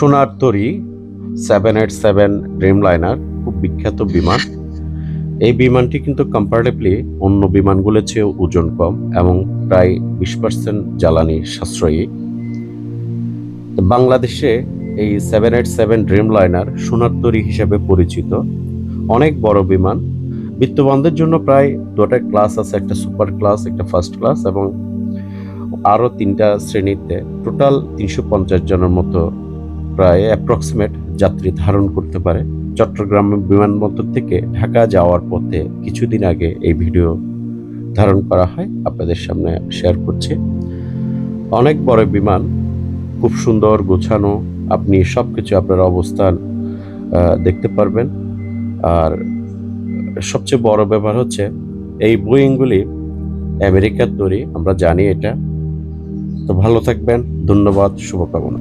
সোনার তরী 787 ড্রিমলাইনার খুব বিখ্যাত বিমান। এই বিমানটি কিন্তু কম্পারেটিভলি অন্য বিমানগুলোর চেয়ে ওজন কম এবং প্রায় 20% জ্বালানি সাশ্রয়ী। বাংলাদেশে এই 787 ড্রিমলাইনার সোনার তরী হিসেবে পরিচিত। অনেক বড় বিমান, বিত্তবানদের জন্য প্রায় দুটা ক্লাস আছে, একটা সুপার ক্লাস, একটা ফার্স্ট ক্লাস এবং আরও 3টা শ্রেণীতে টোটাল 350 জনের মতো প্রায় অ্যাপ্রক্সিমেট যাত্রী ধারণ করতে পারে। চট্টগ্রাম বিমানবন্দর থেকে ঢাকা যাওয়ার পথে কিছুদিন আগে এই ভিডিও ধারণ করা হয়, আপনাদের সামনে শেয়ার করছি। অনেক বড় বিমান, খুব সুন্দর গোছানো, আপনি সবকিছু আপনার অবস্থান দেখতে পারবেন। আর সবচেয়ে বড় ব্যাপার হচ্ছে এই বোয়িংগুলি আমেরিকার তৈরি, আমরা জানি এটা। তো ভালো থাকবেন, ধন্যবাদ, শুভকামনা।